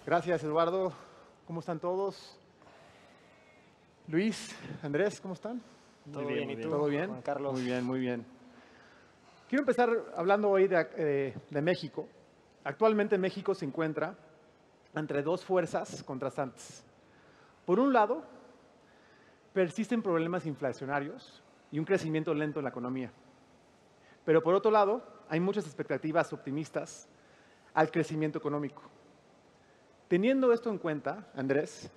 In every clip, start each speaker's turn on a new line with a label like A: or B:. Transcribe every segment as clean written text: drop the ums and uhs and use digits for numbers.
A: Gracias, Eduardo. ¿Cómo están todos? Luis, Andrés, ¿cómo están?
B: Todo bien, ¿y tú?
A: ¿Todo bien?
B: Juan Carlos.
A: Muy bien, muy bien. Quiero empezar hablando hoy de México. Actualmente México se encuentra entre dos fuerzas contrastantes. Por un lado, persisten problemas inflacionarios y un crecimiento lento en la economía. Pero por otro lado, hay muchas expectativas optimistas al crecimiento económico. Teniendo esto en cuenta, Andrés,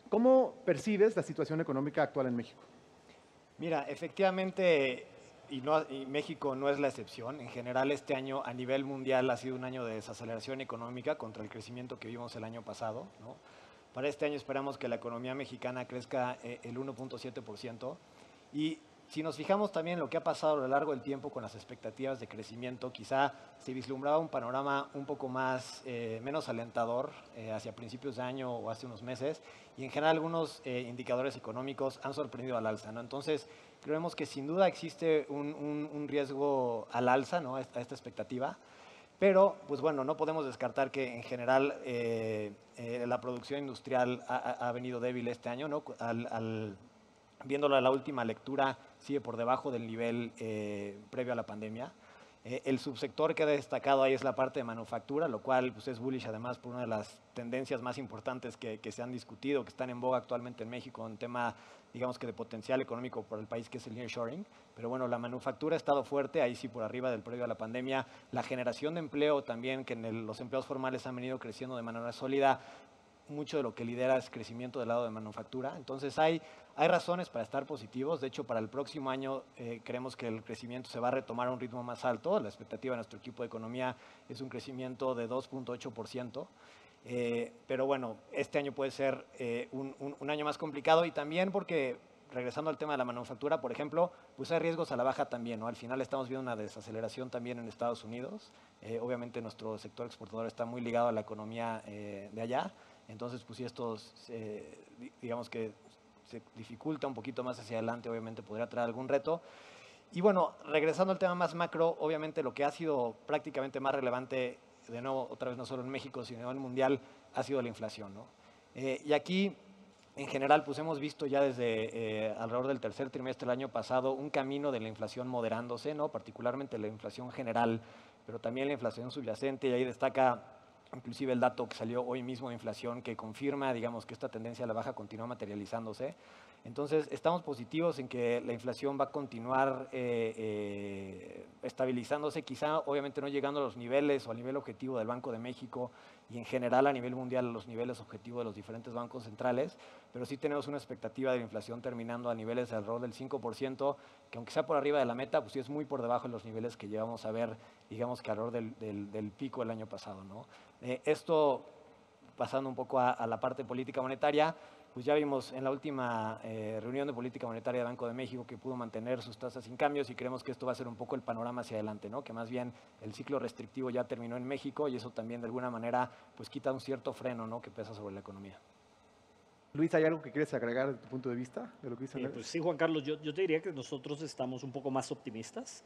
A: ¿cómo percibes la situación económica actual en México?
B: Mira, efectivamente, y México no es la excepción. En general, este año a nivel mundial ha sido un año de desaceleración económica contra el crecimiento que vimos el año pasado, ¿no? Para este año esperamos que la economía mexicana crezca el 1.7%. Y si nos fijamos también en lo que ha pasado a lo largo del tiempo con las expectativas de crecimiento, quizá se vislumbraba un panorama un poco más, menos alentador hacia principios de año o hace unos meses, y en general algunos indicadores económicos han sorprendido al alza, ¿no? Entonces, creemos que sin duda existe un riesgo al alza, ¿no? a esta expectativa. Pero, pues bueno, no podemos descartar que en general la producción industrial ha venido débil este año, ¿no? Viéndolo a la última lectura, sigue por debajo del nivel previo a la pandemia. El subsector que ha destacado ahí es la parte de manufactura, lo cual pues, es bullish además por una de las tendencias más importantes que se han discutido, que están en boga actualmente en México, un tema, digamos que de potencial económico para el país, que es el nearshoring. Pero bueno, la manufactura ha estado fuerte, ahí sí por arriba del previo a la pandemia. La generación de empleo también, que los empleos formales han venido creciendo de manera sólida. Mucho de lo que lidera es crecimiento del lado de manufactura. Entonces hay razones para estar positivos. De hecho, para el próximo año creemos que el crecimiento se va a retomar a un ritmo más alto. La expectativa de nuestro equipo de economía es un crecimiento de 2.8%. Pero bueno, este año puede ser un año más complicado, y también porque, regresando al tema de la manufactura, por ejemplo, pues hay riesgos a la baja también, ¿no? Al final estamos viendo una desaceleración también en Estados Unidos. Obviamente nuestro sector exportador está muy ligado a la economía de allá. Entonces, pues si esto, digamos que se dificulta un poquito más hacia adelante, obviamente podría traer algún reto. Y bueno, regresando al tema más macro, obviamente lo que ha sido prácticamente más relevante, de nuevo, otra vez no solo en México, sino en el mundial, ha sido la inflación, ¿no? Y aquí, en general, pues hemos visto ya desde alrededor del tercer trimestre del año pasado un camino de la inflación moderándose, ¿no? Particularmente la inflación general, pero también la inflación subyacente, y ahí destaca inclusive el dato que salió hoy mismo de inflación, que confirma, digamos, que esta tendencia a la baja continúa materializándose. Entonces, estamos positivos en que la inflación va a continuar estabilizándose, quizá obviamente no llegando a los niveles o al nivel objetivo del Banco de México y en general a nivel mundial a los niveles objetivos de los diferentes bancos centrales, pero sí tenemos una expectativa de la inflación terminando a niveles de alrededor del 5%, que aunque sea por arriba de la meta, pues sí es muy por debajo de los niveles que llevamos a ver, digamos que alrededor del pico del año pasado, ¿no? Esto, pasando un poco a la parte política monetaria, pues ya vimos en la última reunión de política monetaria de Banco de México que pudo mantener sus tasas sin cambios, y creemos que esto va a ser un poco el panorama hacia adelante, ¿no? Que más bien el ciclo restrictivo ya terminó en México, y eso también de alguna manera pues quita un cierto freno, ¿no? Que pesa sobre la economía.
A: Luis, ¿hay algo que quieres agregar de tu punto de vista de lo que dice Andrés?
C: Pues sí, Juan Carlos, yo te diría que nosotros estamos un poco más optimistas,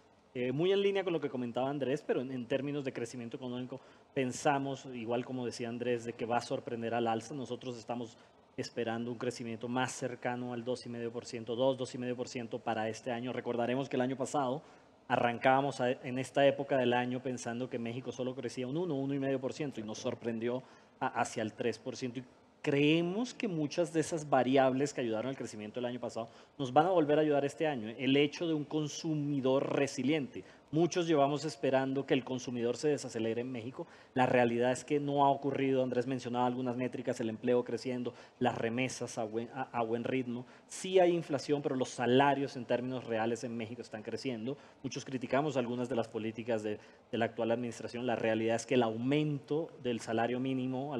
C: muy en línea con lo que comentaba Andrés, pero en términos de crecimiento económico pensamos, igual como decía Andrés, de que va a sorprender al alza. Nosotros estamos esperando un crecimiento más cercano al 2,5%, 2,5% para este año. Recordaremos que el año pasado arrancábamos en esta época del año pensando que México solo crecía un 1,5%, y nos sorprendió hacia el 3%. Y creemos que muchas de esas variables que ayudaron al crecimiento del año pasado nos van a volver a ayudar este año. El hecho de un consumidor resiliente. Muchos llevamos esperando que el consumidor se desacelere en México. La realidad es que no ha ocurrido. Andrés mencionaba algunas métricas: el empleo creciendo, las remesas a buen ritmo. Sí hay inflación, pero los salarios en términos reales en México están creciendo. Muchos criticamos algunas de las políticas de la actual administración. La realidad es que el aumento del salario mínimo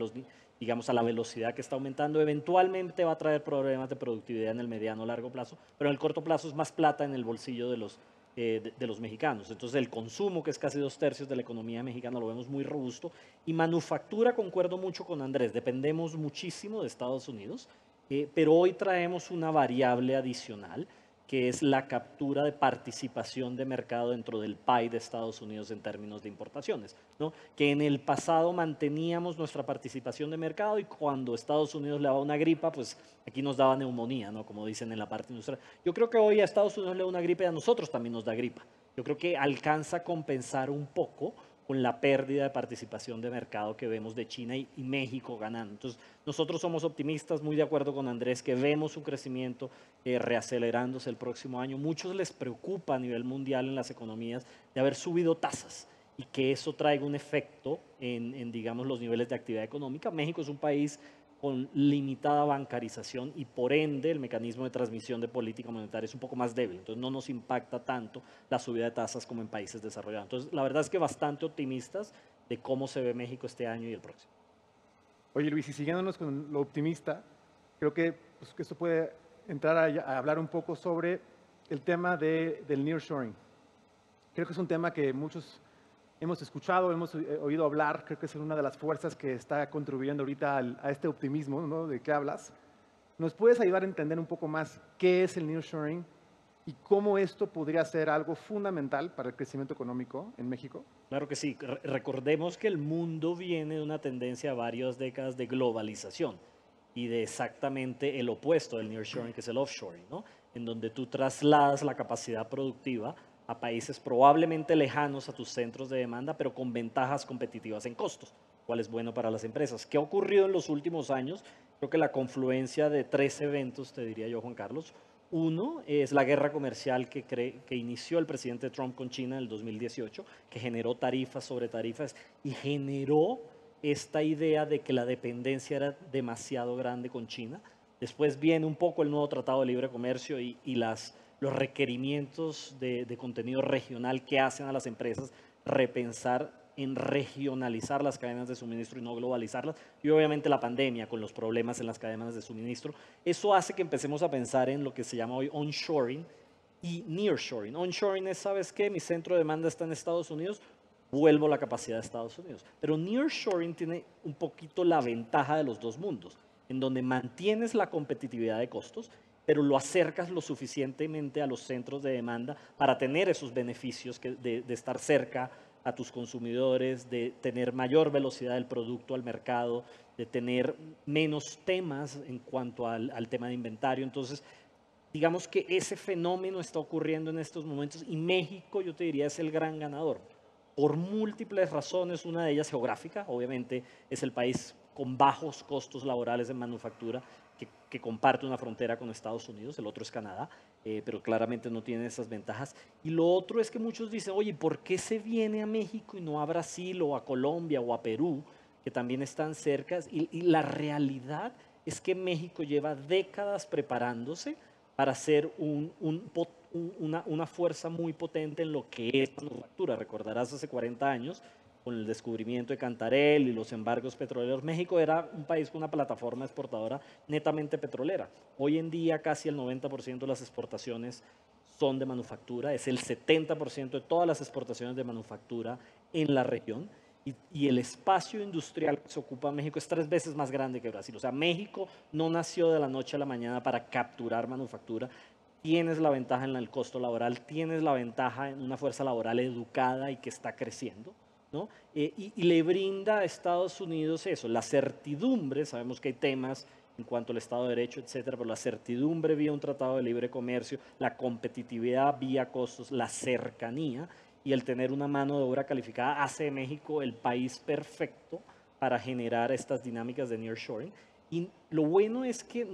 C: digamos, a la velocidad que está aumentando, eventualmente va a traer problemas de productividad en el mediano o largo plazo, pero en el corto plazo es más plata en el bolsillo de los mexicanos. Entonces, el consumo, que es casi 2/3 de la economía mexicana, lo vemos muy robusto. Y manufactura, concuerdo mucho con Andrés, dependemos muchísimo de Estados Unidos, pero hoy traemos una variable adicional, que es la captura de participación de mercado dentro del pie de Estados Unidos en términos de importaciones, ¿no? Que en el pasado manteníamos nuestra participación de mercado y cuando Estados Unidos le daba una gripa, pues aquí nos daba neumonía, ¿no? Como dicen en la parte industrial. Yo creo que hoy a Estados Unidos le da una gripa y a nosotros también nos da gripa. Yo creo que alcanza a compensar un poco con la pérdida de participación de mercado que vemos de China y México ganando. Entonces, nosotros somos optimistas, muy de acuerdo con Andrés, que vemos un crecimiento reacelerándose el próximo año. Muchos les preocupa a nivel mundial en las economías de haber subido tasas y que eso traiga un efecto en, digamos, los niveles de actividad económica. México es un país con limitada bancarización y por ende el mecanismo de transmisión de política monetaria es un poco más débil. Entonces no nos impacta tanto la subida de tasas como en países desarrollados. Entonces la verdad es que bastante optimistas de cómo se ve México este año y el próximo.
A: Oye, Luis, y siguiéndonos con lo optimista, creo que, pues, que esto puede entrar a hablar un poco sobre el tema del nearshoring. Creo que es un tema que muchos hemos escuchado, hemos oído hablar, creo que es una de las fuerzas que está contribuyendo ahorita a este optimismo, ¿no?, de que hablas. ¿Nos puedes ayudar a entender un poco más qué es el nearshoring y cómo esto podría ser algo fundamental para el crecimiento económico en México?
C: Claro que sí. Recordemos que el mundo viene de una tendencia a varias décadas de globalización y de exactamente el opuesto del nearshoring, que es el offshoring, ¿no? En donde tú trasladas la capacidad productiva a países probablemente lejanos a tus centros de demanda, pero con ventajas competitivas en costos, cuál es bueno para las empresas. ¿Qué ha ocurrido en los últimos años? Creo que la confluencia de 3 eventos, te diría yo, Juan Carlos. Uno es la guerra comercial que inició el presidente Trump con China en el 2018, que generó tarifas sobre tarifas y generó esta idea de que la dependencia era demasiado grande con China. Después viene un poco el nuevo Tratado de Libre Comercio y los requerimientos de contenido regional que hacen a las empresas repensar en regionalizar las cadenas de suministro y no globalizarlas. Y obviamente la pandemia con los problemas en las cadenas de suministro. Eso hace que empecemos a pensar en lo que se llama hoy onshoring y nearshoring. Onshoring es, ¿sabes qué? Mi centro de demanda está en Estados Unidos, vuelvo la capacidad de Estados Unidos. Pero nearshoring tiene un poquito la ventaja de los dos mundos, en donde mantienes la competitividad de costos, pero lo acercas lo suficientemente a los centros de demanda para tener esos beneficios de estar cerca a tus consumidores, de tener mayor velocidad del producto al mercado, de tener menos temas en cuanto al tema de inventario. Entonces, digamos que ese fenómeno está ocurriendo en estos momentos y México, yo te diría, es el gran ganador. Por múltiples razones, una de ellas geográfica, obviamente es el país con bajos costos laborales en manufactura, que comparte una frontera con Estados Unidos, el otro es Canadá, pero claramente no tiene esas ventajas. Y lo otro es que muchos dicen, oye, ¿por qué se viene a México y no a Brasil o a Colombia o a Perú, que también están cerca? Y la realidad es que México lleva décadas preparándose para ser una fuerza muy potente en lo que es manufactura. Recordarás hace 40 años, con el descubrimiento de Cantarell y los embargos petroleros, México era un país con una plataforma exportadora netamente petrolera. Hoy en día casi el 90% de las exportaciones son de manufactura, es el 70% de todas las exportaciones de manufactura en la región. Y el espacio industrial que se ocupa México es 3 veces más grande que Brasil. O sea, México no nació de la noche a la mañana para capturar manufactura. Tienes la ventaja en el costo laboral, tienes la ventaja en una fuerza laboral educada y que está creciendo, ¿no? Y le brinda a Estados Unidos eso, la certidumbre. Sabemos que hay temas en cuanto al Estado de Derecho, etcétera, pero la certidumbre vía un tratado de libre comercio, la competitividad vía costos, la cercanía y el tener una mano de obra calificada hace de México el país perfecto para generar estas dinámicas de nearshoring. Y lo bueno es que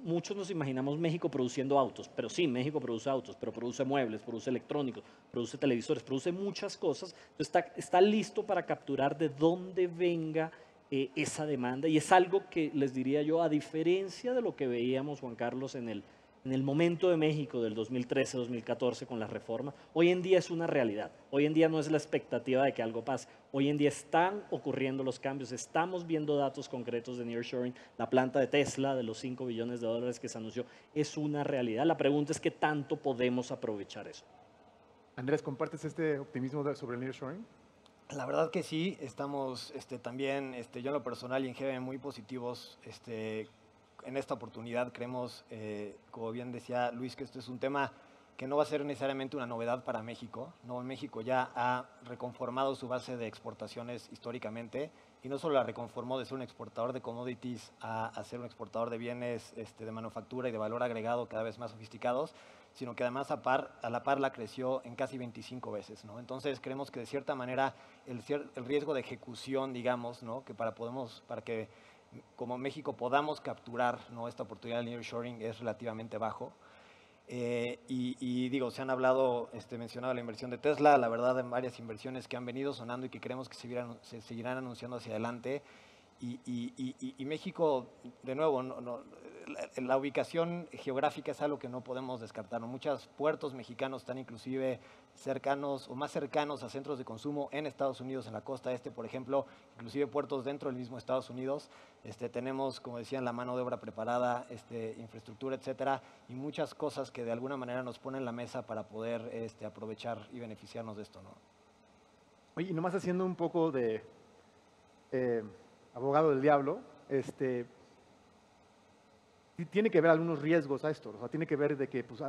C: muchos nos imaginamos México produciendo autos, pero sí, México produce autos, pero produce muebles, produce electrónicos, produce televisores, produce muchas cosas. Entonces está listo para capturar de dónde venga esa demanda. Y es algo que les diría yo, a diferencia de lo que veíamos, Juan Carlos, en el momento de México del 2013-2014 con las reformas, hoy en día es una realidad. Hoy en día no es la expectativa de que algo pase. Hoy en día están ocurriendo los cambios, estamos viendo datos concretos de nearshoring. La planta de Tesla de los $5 billones que se anunció es una realidad. La pregunta es qué tanto podemos aprovechar eso.
A: Andrés, ¿compartes este optimismo sobre el nearshoring?
B: La verdad que sí, estamos también, yo en lo personal y en GBM muy positivos en esta oportunidad creemos, como bien decía Luis, que esto es un tema que no va a ser necesariamente una novedad para México. ¿No? México ya ha reconformado su base de exportaciones históricamente y no solo la reconformó de ser un exportador de commodities a ser un exportador de bienes de manufactura y de valor agregado cada vez más sofisticados, sino que además a la par la creció en casi 25 veces. ¿No? Entonces creemos que de cierta manera el riesgo de ejecución, digamos, ¿no? que para que como México podamos capturar, ¿no? esta oportunidad del nearshoring es relativamente bajo. Y digo, se han hablado, mencionado la inversión de Tesla, la verdad en varias inversiones que han venido sonando y que creemos que se seguirán anunciando hacia adelante. Y México, de nuevo, la ubicación geográfica es algo que no podemos descartar. ¿No? Muchos puertos mexicanos están inclusive cercanos o más cercanos a centros de consumo en Estados Unidos, en la costa este, por ejemplo, inclusive puertos dentro del mismo Estados Unidos. Tenemos, como decían, la mano de obra preparada, infraestructura, etcétera, y muchas cosas que de alguna manera nos ponen en la mesa para poder aprovechar y beneficiarnos de esto, ¿no?
A: Oye, y nomás haciendo un poco de abogado del diablo, tiene que haber algunos riesgos a esto, o sea, tiene que ver de que pues,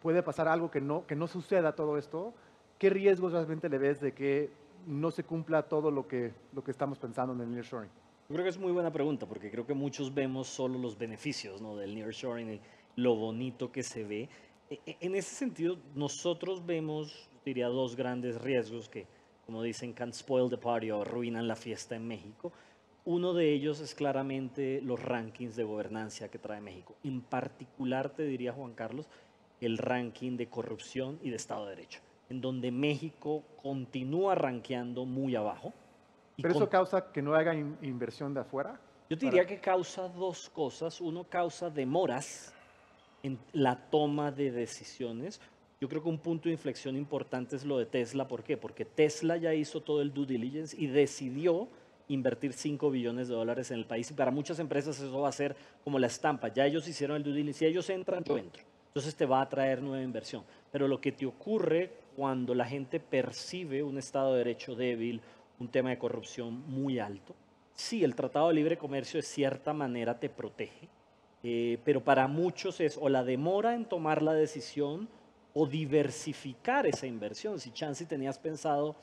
A: puede pasar algo que no suceda todo esto. ¿Qué riesgos realmente le ves de que no se cumpla todo lo que estamos pensando en el nearshoring?
C: Yo creo que es muy buena pregunta, porque creo que muchos vemos solo los beneficios, ¿no? del nearshoring y lo bonito que se ve. En ese sentido, nosotros vemos, diría, dos grandes riesgos que, como dicen, can spoil the party o arruinan la fiesta en México. Uno de ellos es claramente los rankings de gobernanza que trae México. En particular, te diría, Juan Carlos, el ranking de corrupción y de Estado de Derecho, en donde México continúa rankeando muy abajo.
A: ¿Pero eso causa que no haga inversión de afuera?
C: Yo te diría que causa dos cosas. Uno, causa demoras en la toma de decisiones. Yo creo que un punto de inflexión importante es lo de Tesla. ¿Por qué? Porque Tesla ya hizo todo el due diligence y decidió invertir 5 billones de dólares en el país. Y para muchas empresas eso va a ser como la estampa. Ya ellos hicieron el due diligence. Si ellos entran, yo entro. Entonces te va a traer nueva inversión. Pero lo que te ocurre cuando la gente percibe un Estado de Derecho débil, un tema de corrupción muy alto, sí, el Tratado de Libre Comercio de cierta manera te protege, pero para muchos es o la demora en tomar la decisión o diversificar esa inversión. Si chance tenías pensado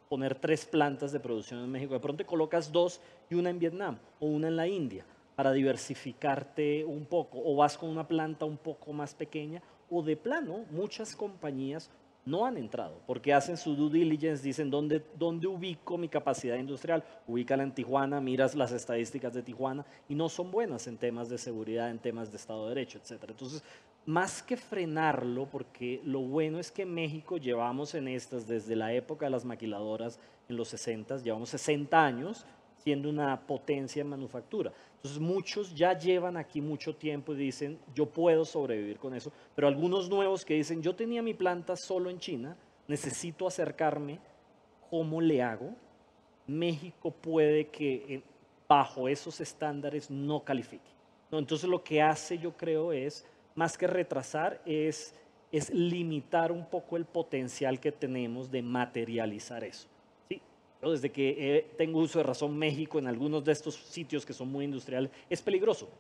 C: poner 3 plantas de producción en México, de pronto te colocas 2 y una en Vietnam o una en la India para diversificarte un poco, o vas con una planta un poco más pequeña, o de plano muchas compañías no han entrado, porque hacen su due diligence, dicen dónde ubico mi capacidad industrial, ubícala en Tijuana, miras las estadísticas de Tijuana y no son buenas en temas de seguridad, en temas de Estado de Derecho, etc. Entonces, más que frenarlo, porque lo bueno es que en México llevamos en estas, desde la época de las maquiladoras en los 60, llevamos 60 años siendo una potencia en manufactura. Entonces muchos ya llevan aquí mucho tiempo y dicen, yo puedo sobrevivir con eso, pero algunos nuevos que dicen, yo tenía mi planta solo en China, necesito acercarme, ¿cómo le hago? México puede que bajo esos estándares no califique. ¿No? Entonces lo que hace, yo creo, es, más que retrasar, es limitar un poco el potencial que tenemos de materializar eso. Yo desde que tengo uso de razón, México en algunos de estos sitios que son muy industriales es peligroso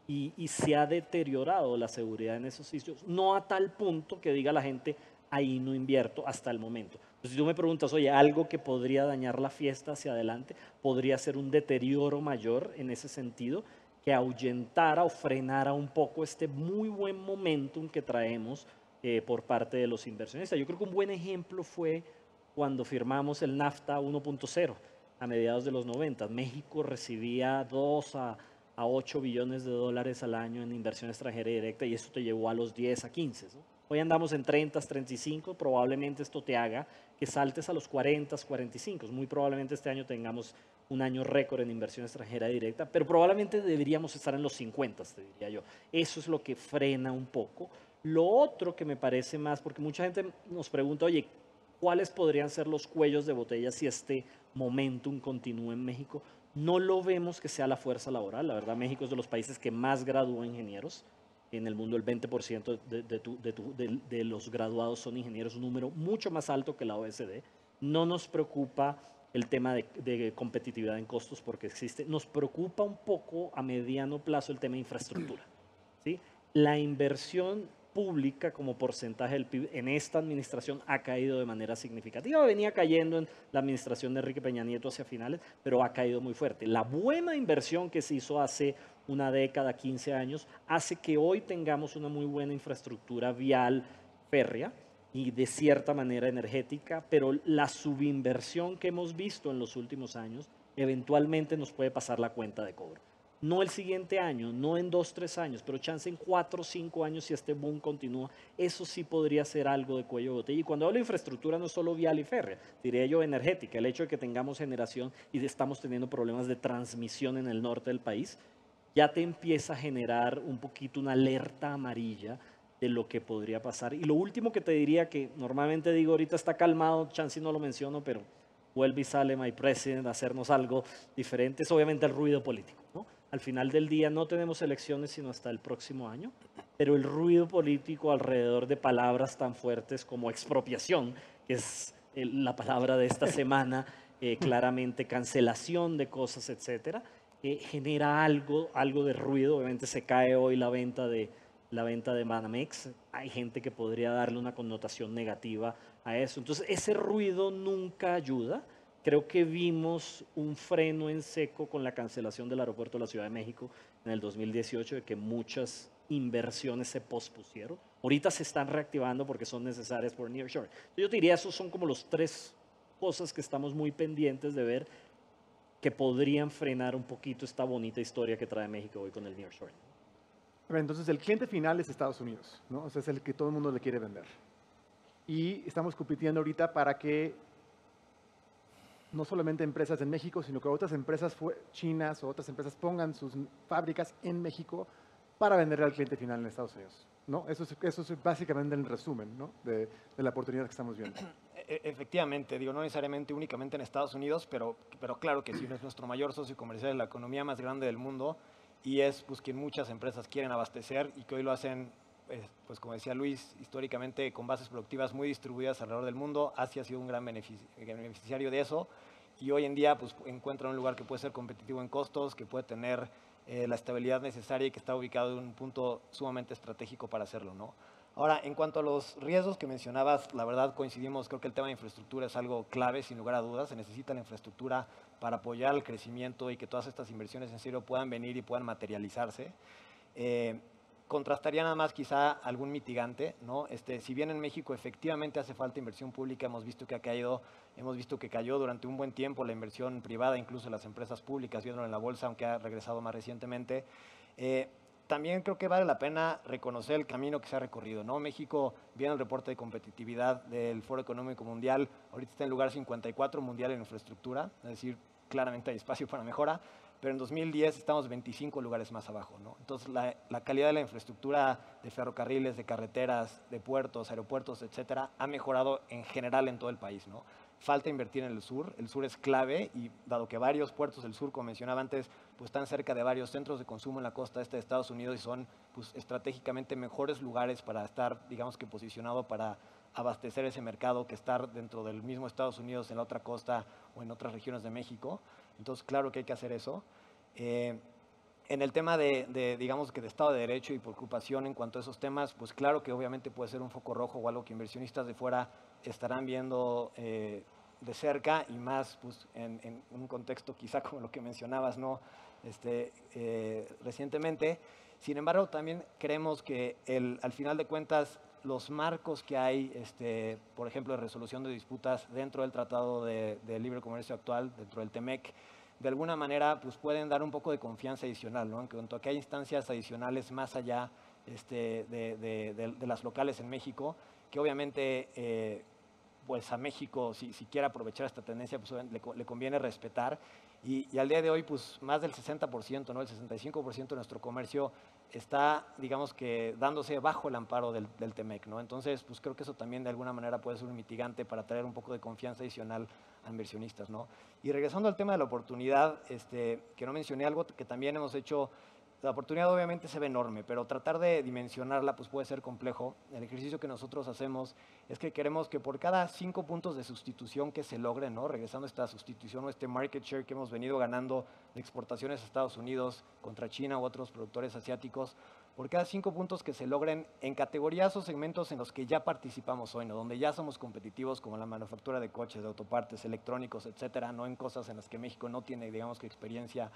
C: y se ha deteriorado la seguridad en esos sitios, no a tal punto que diga la gente, ahí no invierto hasta el momento. Entonces, si tú me preguntas, oye, algo que podría dañar la fiesta hacia adelante, podría ser un deterioro mayor en ese sentido, que ahuyentara o frenara un poco este muy buen momentum que traemos por parte de los inversionistas. Yo creo que un buen ejemplo fue cuando firmamos el NAFTA 1.0 a mediados de los 90. México recibía 2 a 8 billones de dólares al año en inversión extranjera directa y esto te llevó a los 10 a 15. ¿No? Hoy andamos en 30, 35, probablemente esto te haga que saltes a los 40, 45. Muy probablemente este año tengamos un año récord en inversión extranjera directa, pero probablemente deberíamos estar en los 50, te diría yo. Eso es lo que frena un poco. Lo otro que me parece más, porque mucha gente nos pregunta, oye, ¿cuáles podrían ser los cuellos de botella si este momentum continúa en México? No lo vemos que sea la fuerza laboral. La verdad, México es de los países que más gradúa ingenieros. En el mundo el 20% de los graduados son ingenieros, un número mucho más alto que la OECD. No nos preocupa el tema de competitividad en costos porque existe. Nos preocupa un poco a mediano plazo el tema de infraestructura. ¿Sí? La inversión pública como porcentaje del PIB en esta administración ha caído de manera significativa. Venía cayendo en la administración de Enrique Peña Nieto hacia finales, pero ha caído muy fuerte. La buena inversión que se hizo hace una década, 15 años, hace que hoy tengamos una muy buena infraestructura vial férrea y de cierta manera energética, pero la subinversión que hemos visto en los últimos años eventualmente nos puede pasar la cuenta de cobro. No el siguiente año, no en 2, 3 años, pero chance en 4, 5 años si este boom continúa, eso sí podría ser algo de cuello de botella. Y cuando hablo de infraestructura no es solo vial y férrea, diría yo energética, el hecho de que tengamos generación y estamos teniendo problemas de transmisión en el norte del país, ya te empieza a generar un poquito una alerta amarilla de lo que podría pasar. Y lo último que te diría, que normalmente digo ahorita está calmado, chance no lo menciono, pero vuelve y sale My President a hacernos algo diferente, es obviamente el ruido político, ¿no? Al final del día no tenemos elecciones sino hasta el próximo año, pero el ruido político alrededor de palabras tan fuertes como expropiación, que es la palabra de esta semana, claramente cancelación de cosas, etcétera, genera algo de ruido. Obviamente se cae hoy la venta de Banamex. Hay gente que podría darle una connotación negativa a eso. Entonces, ese ruido nunca ayuda. Creo que vimos un freno en seco con la cancelación del aeropuerto de la Ciudad de México en el 2018, de que muchas inversiones se pospusieron. Ahorita se están reactivando porque son necesarias por nearshore. Yo te diría, esos son como los 3 cosas que estamos muy pendientes de ver que podrían frenar un poquito esta bonita historia que trae México hoy con el nearshoring.
A: Entonces, el cliente final es Estados Unidos, ¿no? O sea, es el que todo el mundo le quiere vender. Y estamos compitiendo ahorita para que no solamente empresas en México, sino que otras empresas chinas o otras empresas pongan sus fábricas en México para vender al cliente final en Estados Unidos, ¿no? Eso es básicamente el resumen, ¿no? de la oportunidad que estamos viendo.
B: Efectivamente, digo, no necesariamente únicamente en Estados Unidos, pero claro que sí, es nuestro mayor socio comercial, la economía más grande del mundo, y es pues quien muchas empresas quieren abastecer y que hoy lo hacen, pues como decía Luis, históricamente con bases productivas muy distribuidas alrededor del mundo. Asia ha sido un gran beneficiario de eso, y hoy en día pues encuentra un lugar que puede ser competitivo en costos, que puede tener la estabilidad necesaria y que está ubicado en un punto sumamente estratégico para hacerlo, ¿no? Ahora, en cuanto a los riesgos que mencionabas, la verdad coincidimos, creo que el tema de infraestructura es algo clave, sin lugar a dudas. Se necesita la infraestructura para apoyar el crecimiento y que todas estas inversiones en serio puedan venir y puedan materializarse. Contrastaría nada más quizá algún mitigante, ¿no? Si bien en México efectivamente hace falta inversión pública, hemos visto que cayó durante un buen tiempo la inversión privada, incluso las empresas públicas, viéndolo en la bolsa, aunque ha regresado más recientemente. También creo que vale la pena reconocer el camino que se ha recorrido, ¿no? México, viene el reporte de competitividad del Foro Económico Mundial, ahorita está en lugar 54 mundial en infraestructura, es decir, claramente hay espacio para mejora, pero en 2010 estamos 25 lugares más abajo, ¿no? Entonces, la calidad de la infraestructura de ferrocarriles, de carreteras, de puertos, aeropuertos, etcétera, ha mejorado en general en todo el país, ¿no? Falta invertir en el sur es clave, y dado que varios puertos del sur, como mencionaba antes, pues están cerca de varios centros de consumo en la costa este de Estados Unidos y son pues estratégicamente mejores lugares para estar, digamos que posicionado para abastecer ese mercado que estar dentro del mismo Estados Unidos en la otra costa o en otras regiones de México. Entonces, claro que hay que hacer eso. En el tema digamos que de Estado de Derecho y preocupación en cuanto a esos temas, pues claro que obviamente puede ser un foco rojo o algo que inversionistas de fuera estarán viendo de cerca, y más pues, en un contexto quizá como lo que mencionabas, ¿no? Recientemente. Sin embargo, también creemos que al final de cuentas los marcos que hay, por ejemplo, de resolución de disputas dentro del Tratado de Libre Comercio actual, dentro del TEMEC, de alguna manera pues pueden dar un poco de confianza adicional, ¿no? En cuanto a que hay instancias adicionales más allá de las locales en México, que obviamente pues a México, si quiere aprovechar esta tendencia, pues le conviene respetar. Y al día de hoy, pues más del 60%, ¿no? El 65% de nuestro comercio está, digamos que, dándose bajo el amparo del TEMEC, ¿no? Entonces, pues creo que eso también de alguna manera puede ser un mitigante para traer un poco de confianza adicional a inversionistas, ¿no? Y regresando al tema de la oportunidad, que no mencioné algo que también hemos hecho la oportunidad obviamente se ve enorme, pero tratar de dimensionarla pues puede ser complejo. El ejercicio que nosotros hacemos es que queremos que por cada 5 puntos de sustitución que se logren, ¿no? Regresando a esta sustitución o este market share que hemos venido ganando de exportaciones a Estados Unidos contra China u otros productores asiáticos, por cada 5 puntos que se logren en categorías o segmentos en los que ya participamos hoy, ¿no? Donde ya somos competitivos, como la manufactura de coches, de autopartes, electrónicos, etcétera, no en cosas en las que México no tiene, digamos, que experiencia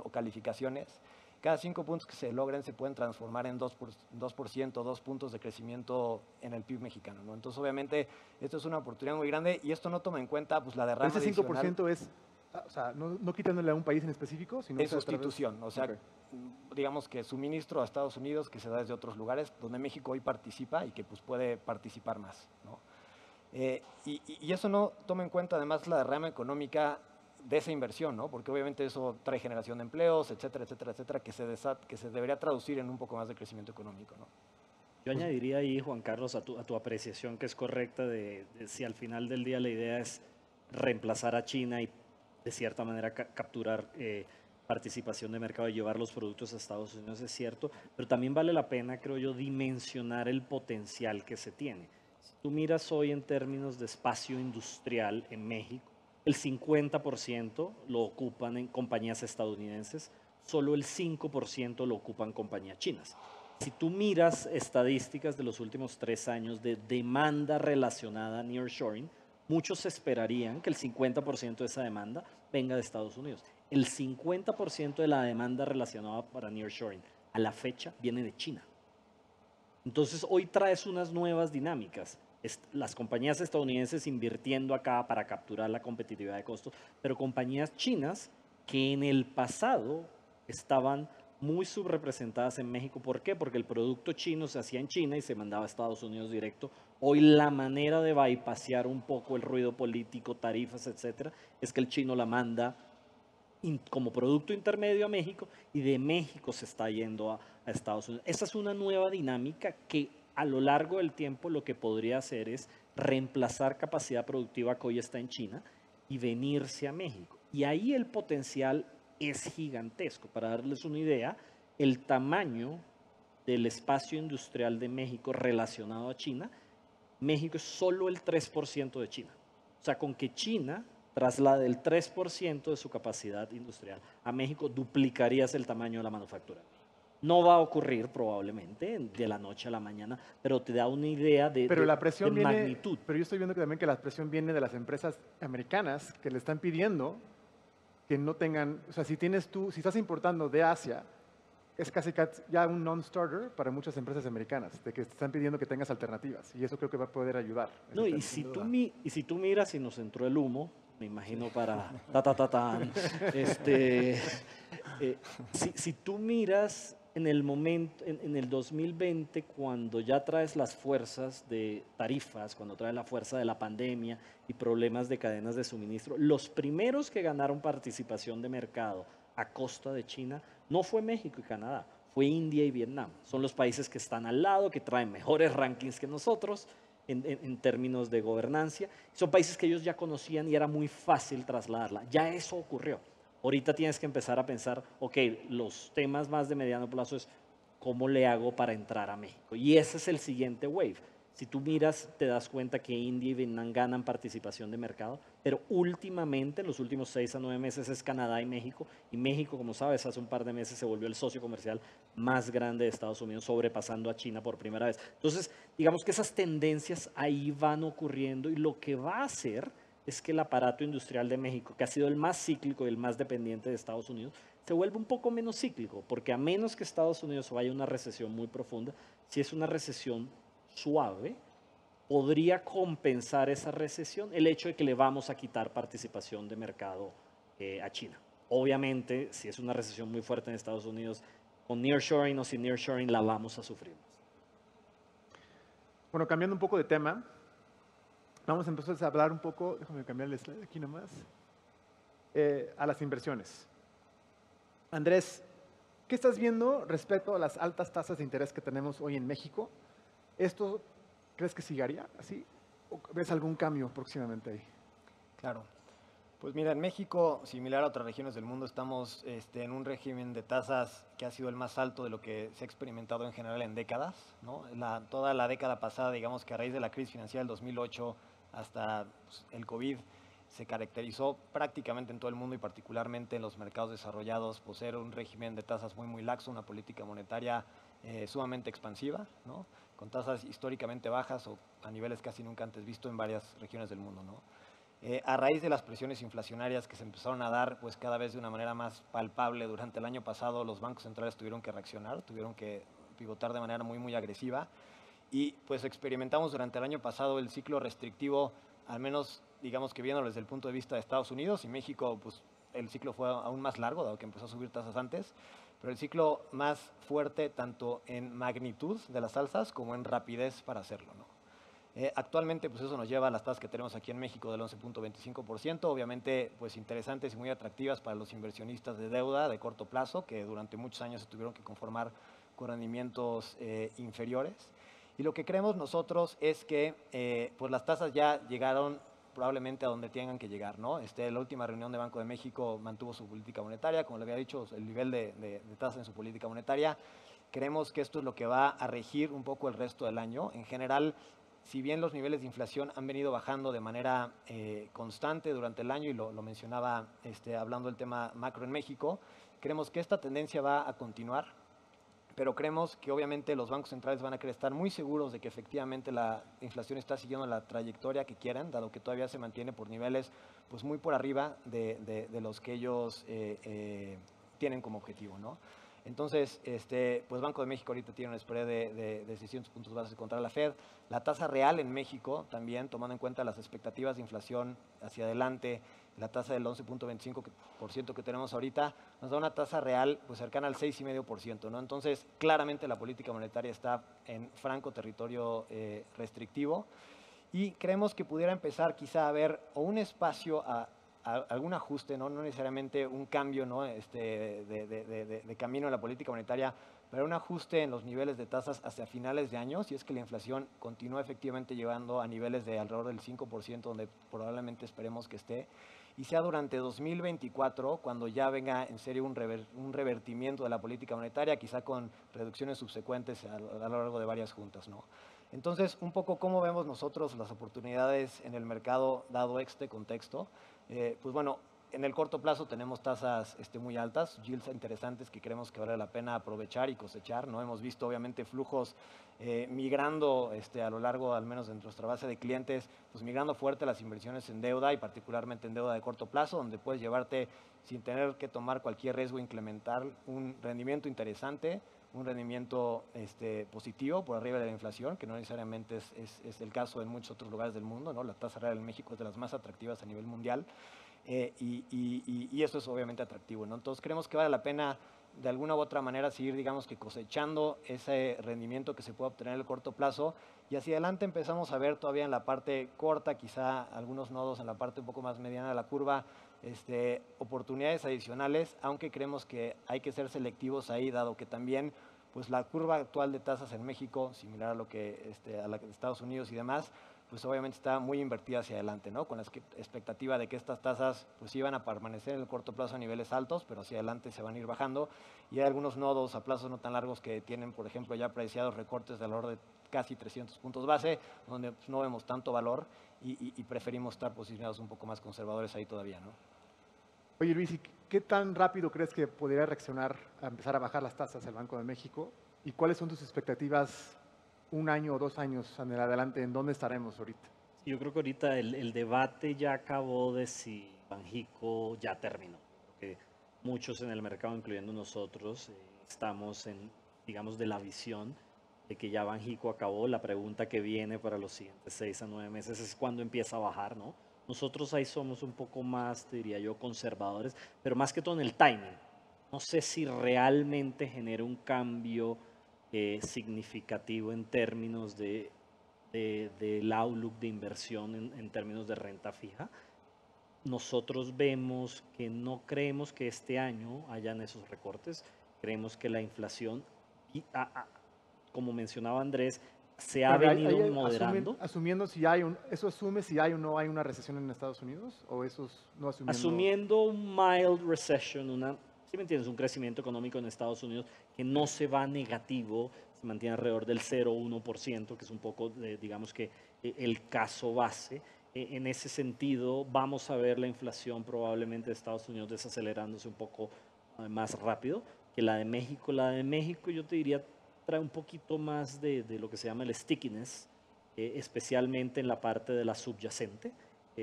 B: o calificaciones. Cada 5 puntos que se logren se pueden transformar en 2%, 2 puntos de crecimiento en el PIB mexicano, ¿no? Entonces, obviamente, esto es una oportunidad muy grande y esto no toma en cuenta pues, la derrama
A: Ese
B: adicional.
A: 5% es, o sea, no quitándole a un país en específico, sino
B: En
A: que a través-
B: sustitución, o sea,
A: Ok.
B: digamos que suministro a Estados Unidos que se da desde otros lugares donde México hoy participa y que pues puede participar más, ¿no? Y eso no toma en cuenta además la derrama económica de esa inversión, ¿no? Porque obviamente eso trae generación de empleos, etcétera, etcétera, etcétera, que se debería traducir en un poco más de crecimiento económico, ¿no?
C: Yo añadiría ahí, Juan Carlos, a tu apreciación que es correcta de si al final del día la idea es reemplazar a China y de cierta manera capturar participación de mercado y llevar los productos a Estados Unidos, es cierto, pero también vale la pena, creo yo, dimensionar el potencial que se tiene. Si tú miras hoy en términos de espacio industrial en México, el 50% lo ocupan en compañías estadounidenses, solo el 5% lo ocupan compañías chinas. Si tú miras estadísticas de los últimos 3 años de demanda relacionada a nearshoring, muchos esperarían que el 50% de esa demanda venga de Estados Unidos. El 50% de la demanda relacionada para nearshoring a la fecha viene de China. Entonces hoy traes unas nuevas dinámicas. Las compañías estadounidenses invirtiendo acá para capturar la competitividad de costos, pero compañías chinas que en el pasado estaban muy subrepresentadas en México. ¿Por qué? Porque el producto chino se hacía en China y se mandaba a Estados Unidos directo. Hoy la manera de bypassear un poco el ruido político, tarifas, etcétera, es que el chino la manda como producto intermedio a México y de México se está yendo a Estados Unidos. Esa es una nueva dinámica que a lo largo del tiempo lo que podría hacer es reemplazar capacidad productiva que hoy está en China y venirse a México. Y ahí el potencial es gigantesco. Para darles una idea, el tamaño del espacio industrial de México relacionado a China, México es solo el 3% de China. O sea, con que China traslade el 3% de su capacidad industrial a México, duplicarías el tamaño de la manufactura. No va a ocurrir probablemente de la noche a la mañana, pero te da una idea
A: Pero la presión viene,
C: magnitud.
A: pero yo estoy viendo que también que la presión viene de las empresas americanas que le están pidiendo que no tengan, o sea, si estás importando de Asia, es casi ya un non-starter para muchas empresas americanas, de que te están pidiendo que tengas alternativas, y eso creo que va a poder ayudar.
C: No, y si tú miras y nos entró el humo, me imagino para si tú miras en el momento, en el 2020, cuando ya traes las fuerzas de tarifas, cuando traes la fuerza de la pandemia y problemas de cadenas de suministro, los primeros que ganaron participación de mercado a costa de China no fue México y Canadá, fue India y Vietnam. Son los países que están al lado, que traen mejores rankings que nosotros en términos de gobernancia. Son países que ellos ya conocían y era muy fácil trasladarla. Ya eso ocurrió. Ahorita tienes que empezar a pensar, ok, los temas más de mediano plazo es cómo le hago para entrar a México. Y ese es el siguiente wave. Si tú miras, te das cuenta que India y Vietnam ganan participación de mercado, pero últimamente, en los últimos 6 a 9 meses, es Canadá y México. Y México, como sabes, hace un par de meses se volvió el socio comercial más grande de Estados Unidos, sobrepasando a China por primera vez. Entonces, digamos que esas tendencias ahí van ocurriendo y lo que va a hacer es que el aparato industrial de México, que ha sido el más cíclico y el más dependiente de Estados Unidos, se vuelve un poco menos cíclico, porque a menos que Estados Unidos vaya a una recesión muy profunda, si es una recesión suave, podría compensar esa recesión el hecho de que le vamos a quitar participación de mercado a China. Obviamente, si es una recesión muy fuerte en Estados Unidos, con nearshoring o sin nearshoring la vamos a sufrir más.
A: Bueno, cambiando un poco de tema, vamos a empezar a hablar un poco, déjame cambiar el slide aquí nomás, a las inversiones. Andrés, ¿qué estás viendo respecto a las altas tasas de interés que tenemos hoy en México? ¿Esto crees que sigaría así? ¿O ves algún cambio próximamente ahí?
B: Claro. Pues mira, en México, similar a otras regiones del mundo, estamos en un régimen de tasas que ha sido el más alto de lo que se ha experimentado en general en décadas, ¿no? Toda la década pasada, digamos que a raíz de la crisis financiera del 2008 hasta pues, el COVID, se caracterizó prácticamente en todo el mundo y particularmente en los mercados desarrollados por ser un régimen de tasas muy laxo, una política monetaria sumamente expansiva, ¿no? Con tasas históricamente bajas o a niveles casi nunca antes visto en varias regiones del mundo, ¿no? A raíz de las presiones inflacionarias que se empezaron a dar pues cada vez de una manera más palpable durante el año pasado, los bancos centrales tuvieron que reaccionar, tuvieron que pivotar de manera muy agresiva y pues experimentamos durante el año pasado el ciclo restrictivo, al menos digamos que viéndolo desde el punto de vista de Estados Unidos y México, pues el ciclo fue aún más largo, dado que empezó a subir tasas antes, pero el ciclo más fuerte tanto en magnitud de las alzas como en rapidez para hacerlo, ¿no? Actualmente, pues eso nos lleva a las tasas que tenemos aquí en México del 11.25%, obviamente, pues interesantes y muy atractivas para los inversionistas de deuda de corto plazo, que durante muchos años se tuvieron que conformar con rendimientos inferiores. Y lo que creemos nosotros es que pues las tasas ya llegaron probablemente a donde tengan que llegar, ¿no? La última reunión de Banco de México mantuvo su política monetaria, como le había dicho, el nivel de tasa en su política monetaria. Creemos que esto es lo que va a regir un poco el resto del año. En general, si bien los niveles de inflación han venido bajando de manera constante durante el año, y lo mencionaba hablando del tema macro en México, creemos que esta tendencia va a continuar, pero creemos que obviamente los bancos centrales van a querer estar muy seguros de que efectivamente la inflación está siguiendo la trayectoria que quieren, dado que todavía se mantiene por niveles pues muy por arriba de los que ellos tienen como objetivo, ¿no? Entonces, pues Banco de México ahorita tiene un spread de 600 puntos base contra la Fed. La tasa real en México también, tomando en cuenta las expectativas de inflación hacia adelante, la tasa del 11.25% que tenemos ahorita, nos da una tasa real pues cercana al 6,5%, ¿no? Entonces, claramente la política monetaria está en franco territorio restrictivo y creemos que pudiera empezar quizá a haber o un espacio a algún ajuste, ¿no? No necesariamente un cambio, ¿no? de camino en la política monetaria, pero un ajuste en los niveles de tasas hacia finales de año, si es que la inflación continúa efectivamente llegando a niveles de alrededor del 5%, donde probablemente esperemos que esté, y sea durante 2024, cuando ya venga en serio un revertimiento de la política monetaria, quizá con reducciones subsecuentes a lo largo de varias juntas, ¿no? Entonces, un poco cómo vemos nosotros las oportunidades en el mercado dado este contexto. Pues bueno, en el corto plazo tenemos tasas muy altas, yields interesantes que creemos que vale la pena aprovechar y cosechar, ¿no? Hemos visto obviamente flujos migrando a lo largo, al menos de nuestra base de clientes, pues migrando fuerte las inversiones en deuda y particularmente en deuda de corto plazo, donde puedes llevarte sin tener que tomar cualquier riesgo, incrementar un rendimiento interesante, un rendimiento positivo por arriba de la inflación, que no necesariamente es el caso en muchos otros lugares del mundo, ¿no? La tasa real en México es de las más atractivas a nivel mundial y eso es obviamente atractivo, ¿no? Entonces creemos que vale la pena de alguna u otra manera seguir, digamos que cosechando ese rendimiento que se puede obtener en el corto plazo y hacia adelante empezamos a ver todavía en la parte corta, quizá algunos nodos en la parte un poco más mediana de la curva, oportunidades adicionales, aunque creemos que hay que ser selectivos ahí, dado que también pues la curva actual de tasas en México, similar a lo que a la de Estados Unidos y demás, pues obviamente está muy invertida hacia adelante, ¿no? Con la expectativa de que estas tasas pues iban a permanecer en el corto plazo a niveles altos, pero hacia adelante se van a ir bajando. Y hay algunos nodos a plazos no tan largos que tienen, por ejemplo, ya apreciados recortes de valor de casi 300 puntos base, donde pues, no vemos tanto valor y preferimos estar posicionados un poco más conservadores ahí todavía, ¿no?
A: Oye Luis, ¿y qué tan rápido crees que podría reaccionar a empezar a bajar las tasas el Banco de México? ¿Y cuáles son tus expectativas un año o 2 años en el adelante? ¿En dónde estaremos ahorita?
C: Yo creo que ahorita el debate ya acabó de si Banjico ya terminó. Creo que muchos en el mercado, incluyendo nosotros, estamos en, digamos, de la visión de que ya Banjico acabó. La pregunta que viene para los siguientes 6 a 9 meses es cuándo empieza a bajar, ¿no? Nosotros ahí somos un poco más, te diría yo, conservadores, pero más que todo en el timing. No sé si realmente genera un cambio significativo en términos del outlook de inversión en términos de renta fija. Nosotros vemos que no creemos que este año hayan esos recortes. Creemos que la inflación, como mencionaba Andrés, se ha
A: Pero
C: venido moderando.
A: asumiendo si hay ¿eso asume si hay o no hay una recesión en Estados Unidos? ¿O eso es no asumiendo?
C: Asumiendo un mild recession, ¿sí me entiendes? Un crecimiento económico en Estados Unidos que no se va negativo, se mantiene alrededor del 0,1%, que es un poco, digamos que el caso base. En ese sentido, vamos a ver la inflación probablemente de Estados Unidos desacelerándose un poco más rápido que la de México. La de México yo te diría trae un poquito más de lo que se llama el stickiness, especialmente en la parte de la subyacente.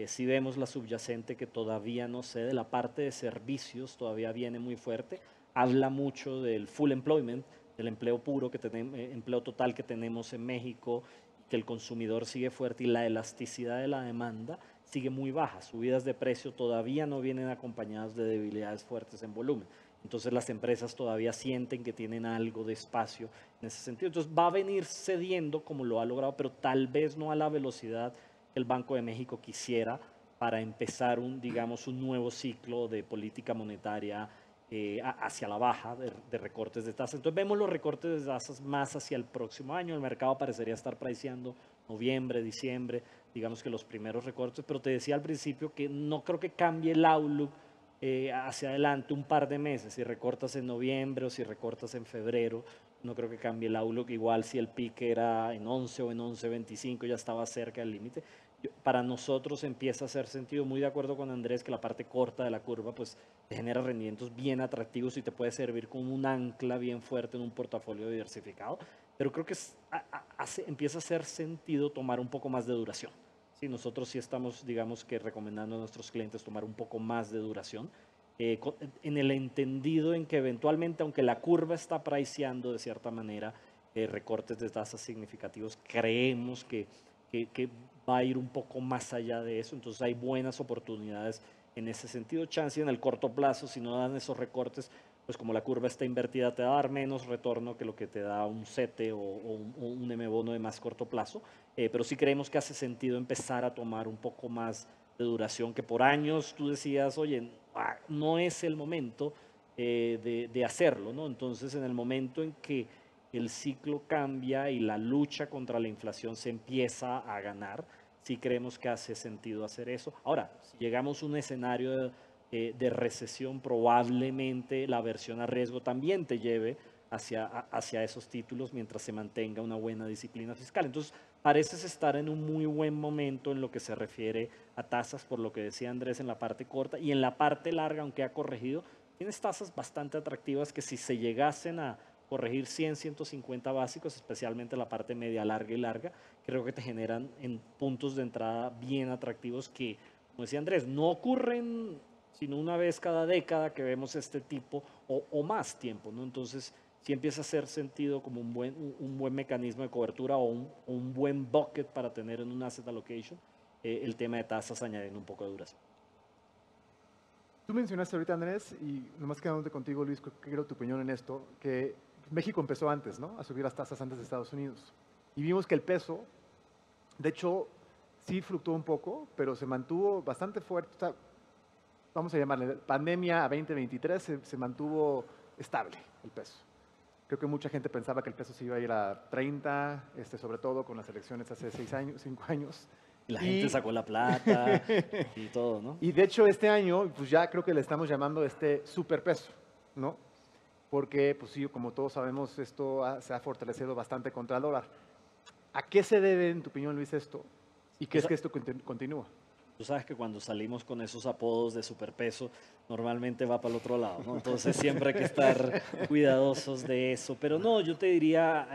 C: Si vemos la subyacente que todavía no cede, la parte de servicios todavía viene muy fuerte, habla mucho del full employment, del empleo puro, empleo total que tenemos en México, que el consumidor sigue fuerte y la elasticidad de la demanda sigue muy baja. Subidas de precio todavía no vienen acompañadas de debilidades fuertes en volumen. Entonces las empresas todavía sienten que tienen algo de espacio en ese sentido. Entonces va a venir cediendo como lo ha logrado, pero tal vez no a la velocidad que el Banco de México quisiera para empezar digamos, un nuevo ciclo de política monetaria hacia la baja de recortes de tasas. Entonces vemos los recortes de tasas más hacia el próximo año. El mercado parecería estar priceando noviembre, diciembre, digamos que los primeros recortes, pero te decía al principio que no creo que cambie el outlook hacia adelante un par de meses. Si recortas en noviembre o si recortas en febrero, no creo que cambie el outlook. Igual si el pique era en 11 o en 11.25 ya estaba cerca del límite. Para nosotros empieza a hacer sentido, muy de acuerdo con Andrés, que la parte corta de la curva pues te genera rendimientos bien atractivos y te puede servir como un ancla bien fuerte en un portafolio diversificado, pero creo que empieza a hacer sentido tomar un poco más de duración. Sí, nosotros sí estamos, digamos que recomendando a nuestros clientes tomar un poco más de duración, en el entendido en que eventualmente, aunque la curva está priceando de cierta manera recortes de tasas significativos, creemos que va a ir un poco más allá de eso. Entonces hay buenas oportunidades en ese sentido. Chance en el corto plazo, si no dan esos recortes, pues como la curva está invertida, te va a dar menos retorno que lo que te da un CETE o un M-bono de más corto plazo. Pero sí creemos que hace sentido empezar a tomar un poco más de duración, que por años tú decías, oye, no es el momento de hacerlo, ¿no? Entonces, en el momento en que el ciclo cambia y la lucha contra la inflación se empieza a ganar, sí creemos que hace sentido hacer eso. Ahora, si llegamos a un escenario de recesión, probablemente la aversión a riesgo también te lleve hacia esos títulos mientras se mantenga una buena disciplina fiscal. Entonces, pareces estar en un muy buen momento en lo que se refiere a tasas, por lo que decía Andrés en la parte corta, y en la parte larga, aunque ha corregido, tienes tasas bastante atractivas que si se llegasen a corregir 100, 150 básicos, especialmente la parte media, larga y larga, creo que te generan en puntos de entrada bien atractivos que, como decía Andrés, no ocurren sino una vez cada década que vemos este tipo o más tiempo, ¿no? Entonces, sí empieza a hacer sentido como un buen mecanismo de cobertura o un buen bucket para tener en un asset allocation el tema de tasas añadiendo un poco de duración.
A: Tú mencionaste ahorita, Andrés, y nomás quedándote contigo, Luis, quiero tu opinión en esto, que México empezó antes, ¿no? A subir las tasas antes de Estados Unidos. Y vimos que el peso, de hecho, sí fluctuó un poco, pero se mantuvo bastante fuerte. O sea, vamos a llamarle pandemia a 2023, se mantuvo estable el peso. Creo que mucha gente pensaba que el peso se iba a ir a 30, sobre todo con las elecciones hace 5 años.
C: Y la gente sacó la plata y todo, ¿no?
A: Y de hecho este año, pues ya creo que le estamos llamando superpeso, ¿no? Porque, pues sí, como todos sabemos, esto se ha fortalecido bastante contra el dólar. ¿A qué se debe, en tu opinión, Luis, esto? ¿Y qué es que esto continúa?
C: Tú sabes que cuando salimos con esos apodos de superpeso, normalmente va para el otro lado, ¿no? Entonces siempre hay que estar cuidadosos de eso. Pero no, yo te diría,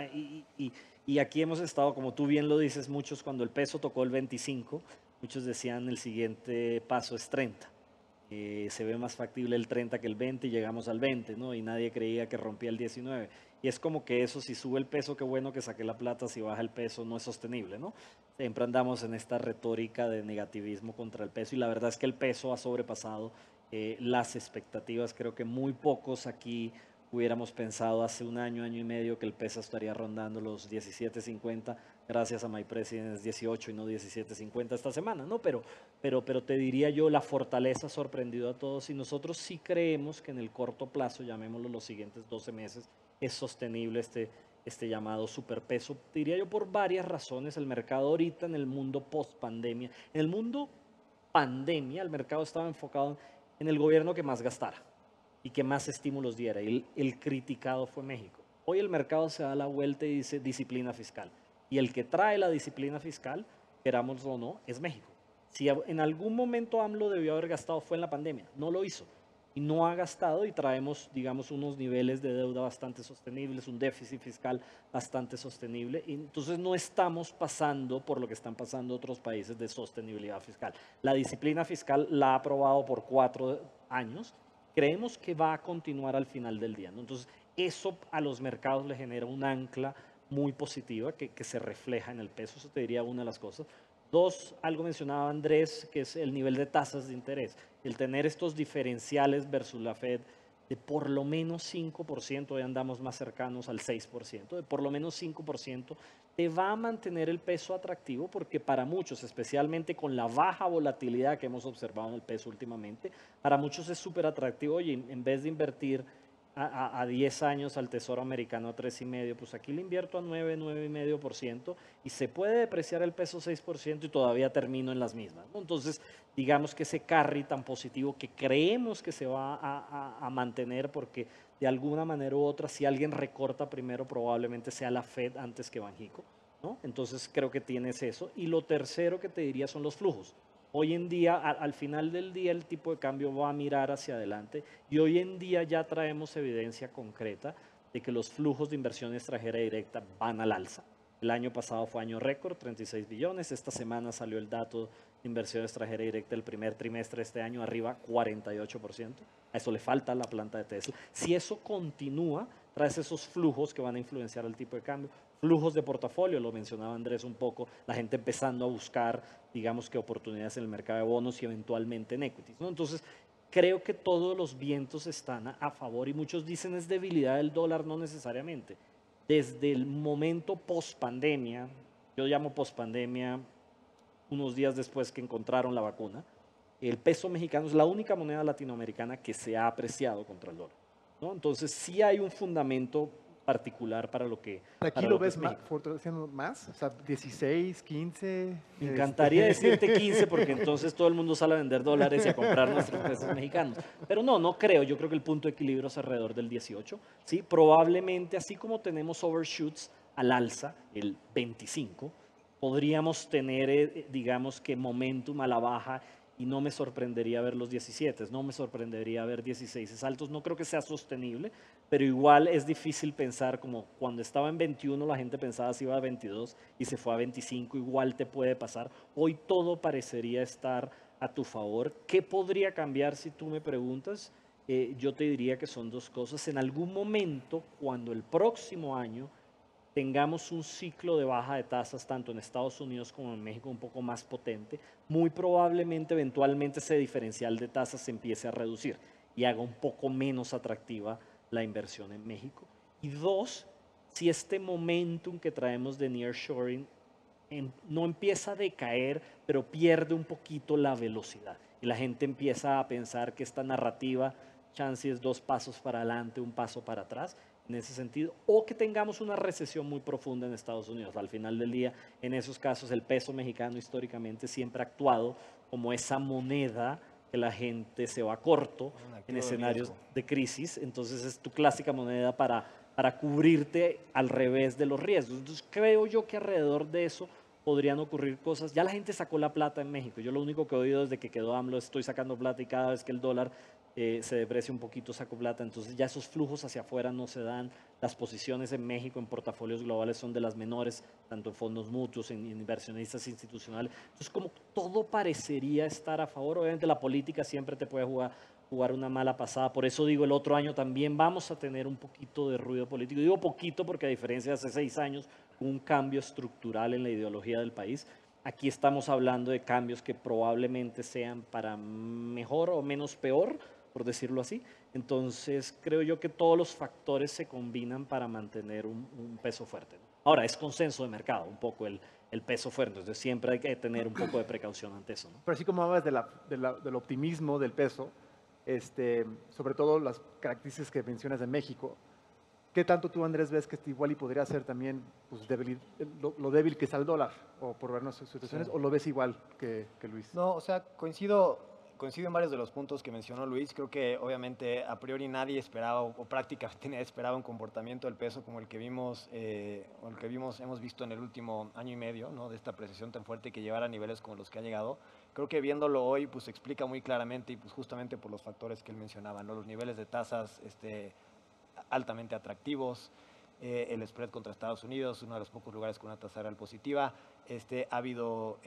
C: y aquí hemos estado, como tú bien lo dices, muchos cuando el peso tocó el 25, muchos decían el siguiente paso es 30. Se ve más factible el 30 que el 20 y llegamos al 20, ¿no? Y nadie creía que rompía el 19. Y es como que eso, si sube el peso, qué bueno que saqué la plata, si baja el peso, no es sostenible, ¿no? Siempre andamos en esta retórica de negativismo contra el peso y la verdad es que el peso ha sobrepasado las expectativas. Creo que muy pocos aquí hubiéramos pensado hace un año, año y medio que el peso estaría rondando los 17.50, gracias a My President es 18 y no 17.50 esta semana, ¿no? Pero te diría yo, la fortaleza ha sorprendido a todos y nosotros sí creemos que en el corto plazo, llamémoslo los siguientes 12 meses, es sostenible este llamado superpeso, diría yo por varias razones. El mercado ahorita en el mundo post pandemia, en el mundo pandemia, el mercado estaba enfocado en el gobierno que más gastara y que más estímulos diera. Y el criticado fue México. Hoy el mercado se da la vuelta y dice disciplina fiscal. Y el que trae la disciplina fiscal, queramos o no, es México. Si en algún momento AMLO debió haber gastado fue en la pandemia, no lo hizo. Y no ha gastado y traemos, digamos, unos niveles de deuda bastante sostenibles, un déficit fiscal bastante sostenible. Y entonces no estamos pasando por lo que están pasando otros países de sostenibilidad fiscal. La disciplina fiscal la ha aprobado por 4 años. Creemos que va a continuar al final del día, ¿no? Entonces, eso a los mercados le genera un ancla muy positiva que se refleja en el peso. Eso te diría una de las cosas. Dos, algo mencionaba Andrés, que es el nivel de tasas de interés. El tener estos diferenciales versus la Fed de por lo menos 5%, hoy andamos más cercanos al 6%, de por lo menos 5%, te va a mantener el peso atractivo porque para muchos, especialmente con la baja volatilidad que hemos observado en el peso últimamente, para muchos es súper atractivo. Oye, en vez de invertir a 10 años al Tesoro americano a 3,5%, pues aquí le invierto a 9, 9,5% y se puede depreciar el peso 6% y todavía termino en las mismas, ¿no? Entonces, digamos que ese carry tan positivo que creemos que se va a mantener porque de alguna manera u otra, si alguien recorta primero, probablemente sea la Fed antes que Banxico, ¿no? Entonces, creo que tienes eso. Y lo tercero que te diría son los flujos. Hoy en día, al final del día, el tipo de cambio va a mirar hacia adelante y hoy en día ya traemos evidencia concreta de que los flujos de inversión extranjera directa van al alza. El año pasado fue año récord, 36 billones. Esta semana salió el dato de inversión extranjera directa el primer trimestre de este año, arriba 48%. A eso le falta la planta de Tesla. Si eso continúa, traes esos flujos que van a influenciar el tipo de cambio. Flujos de portafolio, lo mencionaba Andrés un poco, la gente empezando a buscar, digamos que oportunidades en el mercado de bonos y eventualmente en equities, ¿no? Entonces, creo que todos los vientos están a favor y muchos dicen es debilidad del dólar, no necesariamente. Desde el momento post pandemia, yo llamo post pandemia unos días después que encontraron la vacuna, el peso mexicano es la única moneda latinoamericana que se ha apreciado contra el dólar, ¿no? Entonces, sí hay un fundamento particular para lo que,
A: ¿Aquí
C: para
A: lo
C: lo que
A: ves
C: es México.
A: fortaleciendo más? O sea, 16, 15.
C: Me encantaría decirte 15 porque entonces todo el mundo sale a vender dólares y a comprar nuestros pesos mexicanos. Pero no, no creo. Yo creo que el punto de equilibrio es alrededor del 18. ¿Sí? Probablemente, así como tenemos overshoots al alza, el 25, podríamos tener, digamos que momentum a la baja y no me sorprendería ver los 17, no me sorprendería ver 16 altos. No creo que sea sostenible, pero igual es difícil pensar como cuando estaba en 21 la gente pensaba si iba a 22 y se fue a 25, igual te puede pasar. Hoy todo parecería estar a tu favor. ¿Qué podría cambiar si tú me preguntas? Yo te diría que son dos cosas. En algún momento, cuando el próximo año tengamos un ciclo de baja de tasas tanto en Estados Unidos como en México un poco más potente, muy probablemente eventualmente ese diferencial de tasas se empiece a reducir y haga un poco menos atractiva la inversión en México. Y dos, si este momentum que traemos de nearshoring no empieza a decaer, pero pierde un poquito la velocidad y la gente empieza a pensar que esta narrativa chance es 2 pasos para adelante, 1 paso para atrás, en ese sentido, o que tengamos una recesión muy profunda en Estados Unidos. Al final del día, en esos casos, el peso mexicano históricamente siempre ha actuado como esa moneda que la gente se va corto en escenarios de crisis. Entonces, es tu clásica moneda para cubrirte al revés de los riesgos. Entonces, creo yo que alrededor de eso podrían ocurrir cosas. Ya la gente sacó la plata en México. Yo lo único que he oído desde que quedó AMLO, estoy sacando plata y cada vez que el dólar se deprecia un poquito, saco plata. Entonces ya esos flujos hacia afuera no se dan. Las posiciones en México en portafolios globales son de las menores, tanto en fondos mutuos, en inversionistas institucionales. Entonces como todo parecería estar a favor. Obviamente la política siempre te puede jugar una mala pasada. Por eso digo, el otro año también vamos a tener un poquito de ruido político. Digo poquito porque a diferencia de hace 6 años, un cambio estructural en la ideología del país. Aquí estamos hablando de cambios que probablemente sean para mejor o menos peor, por decirlo así. Entonces, creo yo que todos los factores se combinan para mantener un peso fuerte, ¿no? Ahora, es consenso de mercado, un poco el peso fuerte. Entonces, siempre hay que tener un poco de precaución ante eso, ¿no?
A: Pero así como hablas del optimismo del peso, sobre todo las características que mencionas de México, ¿Qué tanto tú, Andrés, ves que igual y podría ser también pues, lo débil que está el dólar, o por vernos situaciones,
B: Sí.
A: o lo ves igual que Luis?
B: No, o sea, coincido en varios de los puntos que mencionó Luis. Creo que obviamente a priori nadie esperaba o prácticamente nadie esperaba un comportamiento del peso como el que vimos, hemos visto en el último año y medio, ¿no? De esta apreciación tan fuerte que llevara a niveles como los que ha llegado. Creo que viéndolo hoy, pues se explica muy claramente y pues justamente por los factores que él mencionaba, ¿no? Los niveles de tasas altamente atractivos, el spread contra Estados Unidos, uno de los pocos lugares con una tasa real positiva. Ha habido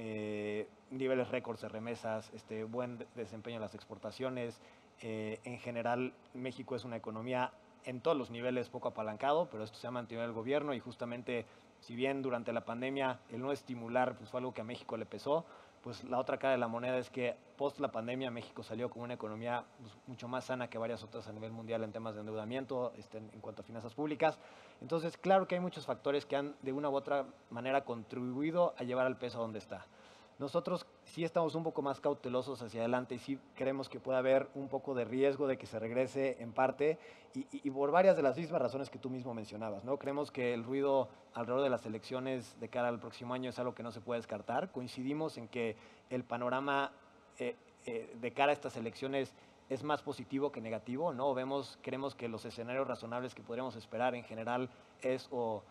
B: niveles récords de remesas, buen desempeño en las exportaciones. En general, México es una economía en todos los niveles poco apalancado, pero esto se ha mantenido en el gobierno y justamente, si bien durante la pandemia el no estimular pues, fue algo que a México le pesó, pues la otra cara de la moneda es que post la pandemia México salió como una economía pues, mucho más sana que varias otras a nivel mundial en temas de endeudamiento, en cuanto a finanzas públicas. Entonces, claro que hay muchos factores que han de una u otra manera contribuido a llevar al peso a donde está. Nosotros sí estamos un poco más cautelosos hacia adelante y sí creemos que puede haber un poco de riesgo de que se regrese en parte y por varias de las mismas razones que tú mismo mencionabas, ¿no? Creemos que el ruido alrededor de las elecciones de cara al próximo año es algo que no se puede descartar. Coincidimos en que el panorama de cara a estas elecciones es más positivo que negativo, ¿no? Creemos que los escenarios razonables que podríamos esperar en general es o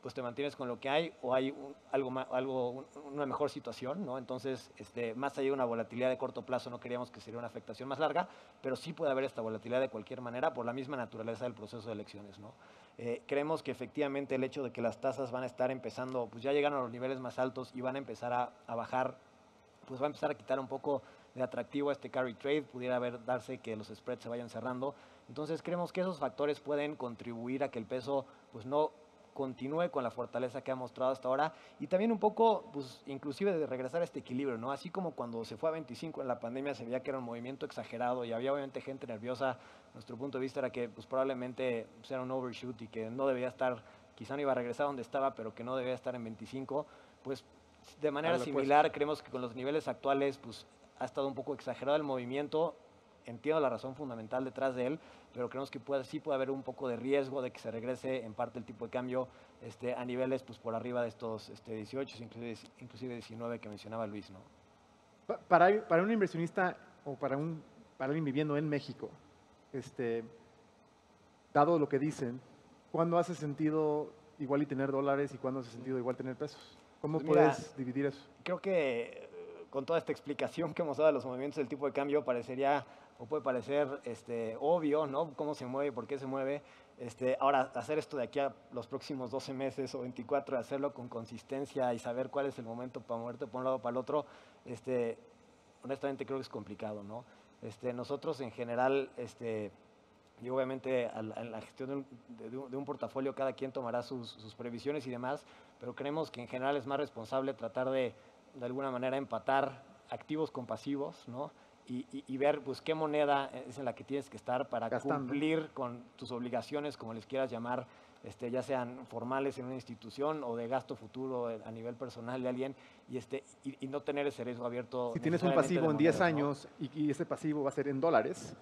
B: pues te mantienes con lo que hay o hay una mejor situación, ¿no? Entonces, más allá de una volatilidad de corto plazo, no queríamos que sería una afectación más larga, pero sí puede haber esta volatilidad de cualquier manera por la misma naturaleza del proceso de elecciones, ¿no? Creemos que efectivamente el hecho de que las tasas van a estar empezando, pues ya llegaron a los niveles más altos y van a empezar a bajar, pues va a empezar a quitar un poco de atractivo a este carry trade, pudiera darse que los spreads se vayan cerrando. Entonces creemos que esos factores pueden contribuir a que el peso pues no continúe con la fortaleza que ha mostrado hasta ahora y también un poco, pues inclusive de regresar a este equilibrio, ¿no? Así como cuando se fue a 25 en la pandemia se veía que era un movimiento exagerado y había obviamente gente nerviosa, nuestro punto de vista era que pues probablemente pues, era un overshoot y que no debía estar, quizá no iba a regresar donde estaba, pero que no debía estar en 25, pues de manera similar creemos que con los niveles actuales pues ha estado un poco exagerado el movimiento. Entiendo la razón fundamental detrás de él, pero creemos que sí puede haber un poco de riesgo de que se regrese en parte el tipo de cambio a niveles pues, por arriba de estos 18, inclusive 19 que mencionaba Luis, ¿no?
A: Para un inversionista o para alguien viviendo en México, dado lo que dicen, ¿cuándo hace sentido igual y tener dólares y cuándo hace sentido igual tener pesos? ¿Cómo
B: Pues mira,
A: puedes dividir eso?
B: Creo que con toda esta explicación que hemos dado de los movimientos del tipo de cambio parecería o puede parecer obvio, ¿no? Cómo se mueve, por qué se mueve. Ahora, hacer esto de aquí a los próximos 12 meses o 24, hacerlo con consistencia y saber cuál es el momento para moverte por un lado o para el otro, honestamente creo que es complicado, ¿no? Nosotros en general, y obviamente en la gestión de un portafolio cada quien tomará sus previsiones y demás, pero creemos que en general es más responsable tratar de alguna manera empatar activos con pasivos, ¿no? Y ver pues qué moneda es en la que tienes que estar para cumplir con tus obligaciones, como les quieras llamar, ya sean formales en una institución o de gasto futuro a nivel personal de alguien, y no tener ese riesgo abierto.
A: Si tienes un pasivo en 10 años, ¿no? y ese pasivo va a ser en dólares,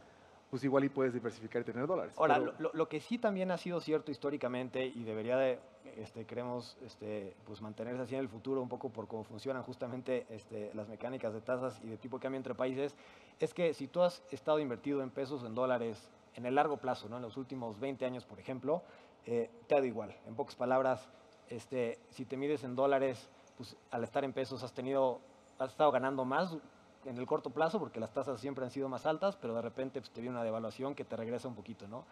A: pues igual y puedes diversificar y tener dólares.
B: Ahora, lo que sí también ha sido cierto históricamente y debería de, queremos pues mantenerse así en el futuro un poco por cómo funcionan justamente las mecánicas de tasas y de tipo de cambio entre países, es que si tú has estado invertido en pesos o en dólares en el largo plazo, ¿no? En los últimos 20 años, por ejemplo, te da igual. En pocas palabras, si te mides en dólares, pues al estar en pesos has estado ganando más en el corto plazo, porque las tasas siempre han sido más altas, pero de repente pues, te viene una devaluación que te regresa un poquito, ¿no?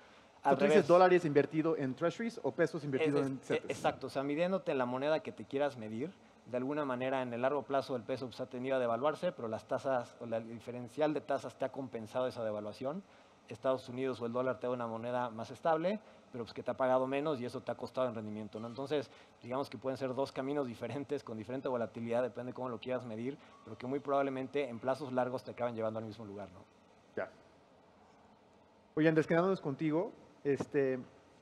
A: ¿Tú dices dólares invertido en treasuries o pesos invertido en CETES?
B: Exacto, o sea, midiéndote en la moneda que te quieras medir, de alguna manera en el largo plazo el peso pues, ha tenido a devaluarse, pero las tasas, o el diferencial de tasas te ha compensado esa devaluación. Estados Unidos o el dólar te da una moneda más estable, pero pues que te ha pagado menos y eso te ha costado en rendimiento, ¿no? Entonces, digamos que pueden ser dos caminos diferentes, con diferente volatilidad, depende de cómo lo quieras medir, pero que muy probablemente en plazos largos te acaban llevando al mismo lugar, ¿no?
A: Ya. Oye, Andrés, quedándonos contigo,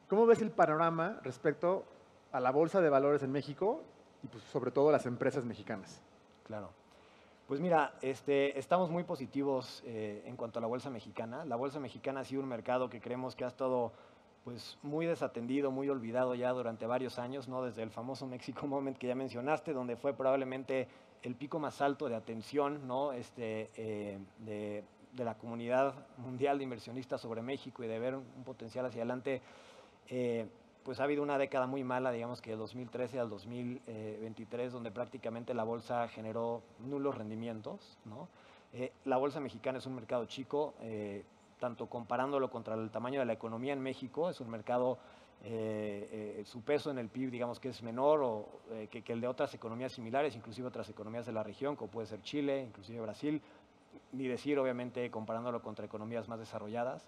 A: ¿cómo ves el panorama respecto a la bolsa de valores en México y pues, sobre todo las empresas mexicanas?
B: Claro. Pues mira, estamos muy positivos en cuanto a la bolsa mexicana. La bolsa mexicana ha sido un mercado que creemos que ha estado pues muy desatendido, muy olvidado ya durante varios años, ¿no? Desde el famoso Mexico Moment que ya mencionaste, donde fue probablemente el pico más alto de atención, ¿no? De la comunidad mundial de inversionistas sobre México y de ver un potencial hacia adelante. Pues ha habido una década muy mala, digamos que de 2013 al 2023, donde prácticamente la bolsa generó nulos rendimientos, ¿no? La bolsa mexicana es un mercado chico, tanto comparándolo contra el tamaño de la economía en México, es un mercado, su peso en el PIB, digamos que es menor que el de otras economías similares, inclusive otras economías de la región, como puede ser Chile, inclusive Brasil, ni decir, obviamente, comparándolo contra economías más desarrolladas.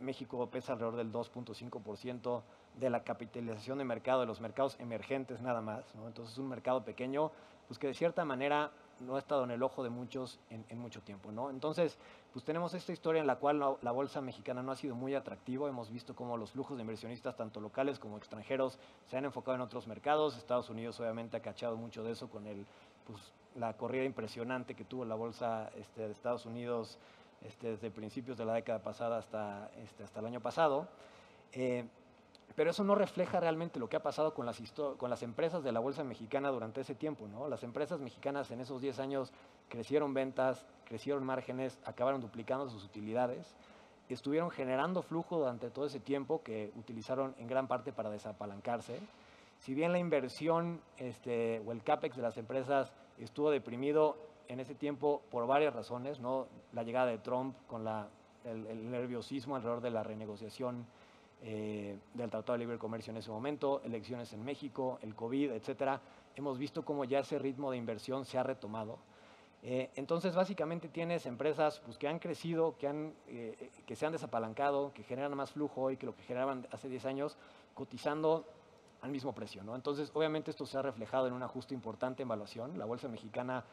B: México pesa alrededor del 2.5% de la capitalización de mercado de los mercados emergentes nada más, ¿no? Entonces es un mercado pequeño, pues que de cierta manera no ha estado en el ojo de muchos en mucho tiempo, ¿no? Entonces, pues tenemos esta historia en la cual la bolsa mexicana no ha sido muy atractiva. Hemos visto cómo los flujos de inversionistas, tanto locales como extranjeros, se han enfocado en otros mercados. Estados Unidos obviamente ha cachado mucho de eso con pues, la corrida impresionante que tuvo la bolsa de Estados Unidos desde principios de la década pasada hasta el año pasado. Pero eso no refleja realmente lo que ha pasado con las empresas de la bolsa mexicana durante ese tiempo, ¿no? Las empresas mexicanas en esos 10 años crecieron ventas, crecieron márgenes, acabaron duplicando sus utilidades, estuvieron generando flujo durante todo ese tiempo que utilizaron en gran parte para desapalancarse. Si bien la inversión o el CAPEX de las empresas estuvo deprimido en ese tiempo por varias razones, ¿no? La llegada de Trump con el nerviosismo alrededor de la renegociación del Tratado de Libre Comercio en ese momento, elecciones en México, el COVID, etcétera, hemos visto cómo ya ese ritmo de inversión se ha retomado. Entonces, básicamente tienes empresas pues, que han crecido, que se han desapalancado, que generan más flujo hoy que lo que generaban hace 10 años, cotizando al mismo precio, ¿no? Entonces, obviamente esto se ha reflejado en un ajuste importante en valuación. La bolsa mexicana,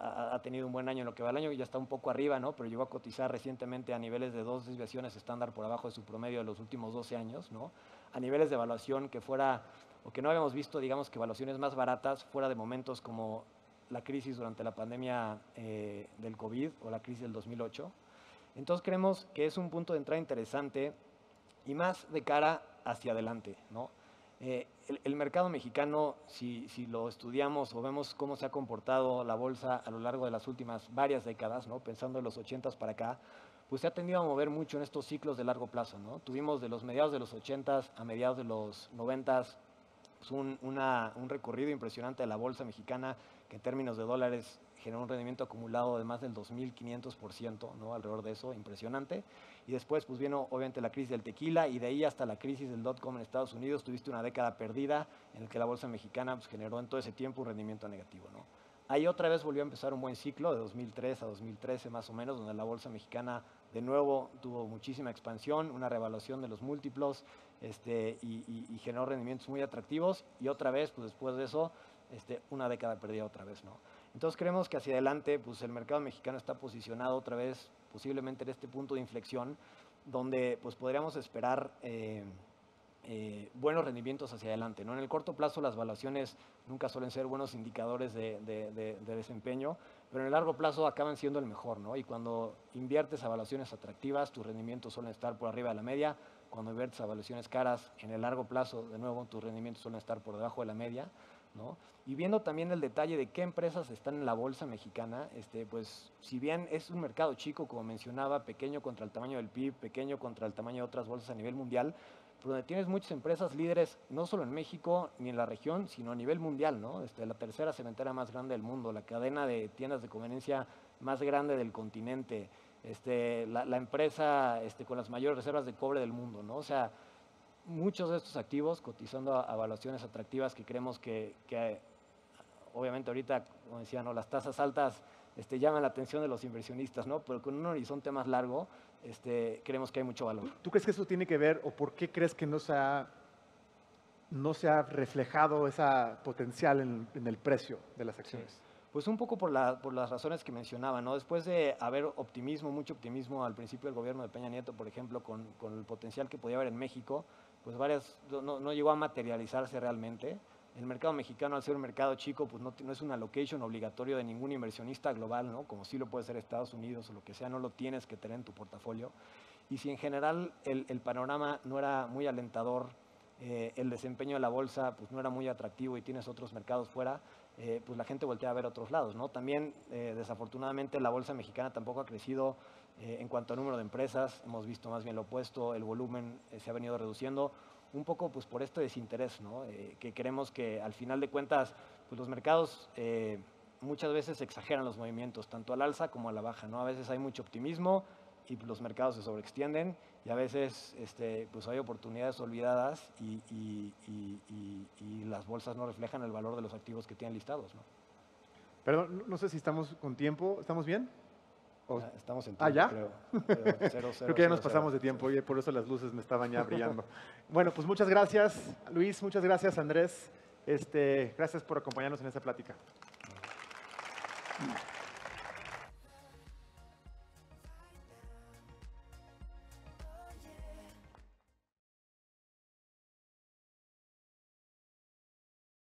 B: ha tenido un buen año en lo que va el año y ya está un poco arriba, ¿no? Pero llegó a cotizar recientemente a niveles de 2 desviaciones estándar por abajo de su promedio de los últimos 12 años, ¿no? A niveles de evaluación que no habíamos visto, digamos que evaluaciones más baratas fuera de momentos como la crisis durante la pandemia del COVID o la crisis del 2008. Entonces creemos que es un punto de entrada interesante y más de cara hacia adelante, ¿no? El mercado mexicano, si lo estudiamos o vemos cómo se ha comportado la bolsa a lo largo de las últimas varias décadas, ¿no? Pensando en los 80s para acá, pues se ha tendido a mover mucho en estos ciclos de largo plazo, ¿no? Tuvimos de los mediados de los 80s a mediados de los 90s pues un recorrido impresionante de la bolsa mexicana que en términos de dólares generó un rendimiento acumulado de más del 2.500%, ¿no? Alrededor de eso, impresionante. Y después pues vino obviamente la crisis del tequila y de ahí hasta la crisis del .com en Estados Unidos, tuviste una década perdida en la que la bolsa mexicana pues, generó en todo ese tiempo un rendimiento negativo, ¿no? Ahí otra vez volvió a empezar un buen ciclo de 2003 a 2013 más o menos, donde la bolsa mexicana de nuevo tuvo muchísima expansión, una revaluación de los múltiplos y generó rendimientos muy atractivos y otra vez, pues después de eso, una década perdida otra vez, ¿no? Entonces creemos que hacia adelante, pues el mercado mexicano está posicionado otra vez posiblemente en este punto de inflexión, donde pues podríamos esperar buenos rendimientos hacia adelante, ¿no? En el corto plazo las valuaciones nunca suelen ser buenos indicadores de desempeño, pero en el largo plazo acaban siendo el mejor, ¿no? Y cuando inviertes a valuaciones atractivas, tus rendimientos suelen estar por arriba de la media. Cuando inviertes a valuaciones caras, en el largo plazo, de nuevo, tus rendimientos suelen estar por debajo de la media, ¿no? Y viendo también el detalle de qué empresas están en la bolsa mexicana, pues si bien es un mercado chico, como mencionaba, pequeño contra el tamaño del PIB, pequeño contra el tamaño de otras bolsas a nivel mundial, donde tienes muchas empresas líderes, no solo en México ni en la región, sino a nivel mundial, ¿no? La tercera cementera más grande del mundo, la cadena de tiendas de conveniencia más grande del continente, la empresa con las mayores reservas de cobre del mundo, ¿no? O sea, muchos de estos activos cotizando a evaluaciones atractivas que creemos que obviamente ahorita, como decía, ¿no? Las tasas altas llaman la atención de los inversionistas, ¿no? Pero con un horizonte más largo, creemos que hay mucho valor.
A: ¿Tú crees que eso tiene que ver o por qué crees que no se ha reflejado ese potencial en el precio de las acciones?
B: Sí. Pues un poco por las razones que mencionaba, ¿no? Después de haber mucho optimismo al principio del gobierno de Peña Nieto, por ejemplo, con el potencial que podía haber en México, pues no llegó a materializarse realmente. El mercado mexicano, al ser un mercado chico, pues no es un allocation obligatorio de ningún inversionista global, ¿no? Como sí lo puede ser Estados Unidos o lo que sea, no lo tienes que tener en tu portafolio. Y si en general el panorama no era muy alentador, el desempeño de la bolsa pues, no era muy atractivo y tienes otros mercados fuera, pues la gente voltea a ver otros lados, ¿no? También, desafortunadamente, la bolsa mexicana tampoco ha crecido en cuanto a número de empresas. Hemos visto más bien lo opuesto, el volumen se ha venido reduciendo, un poco pues, por este desinterés, ¿no? Que queremos que al final de cuentas pues, los mercados muchas veces exageran los movimientos, tanto al alza como a la baja, ¿no? A veces hay mucho optimismo y los mercados se sobreextienden y a veces pues hay oportunidades olvidadas y las bolsas no reflejan el valor de los activos que tienen listados, ¿no?
A: Perdón, no sé si estamos con tiempo. ¿Estamos bien?
B: Estamos en tiempo,
A: ¿ya?
B: creo.
A: Creo que ya nos pasamos de tiempo y por eso las luces me estaban ya brillando. Bueno, pues muchas gracias, Luis. Muchas gracias, Andrés. Gracias por acompañarnos en esta plática.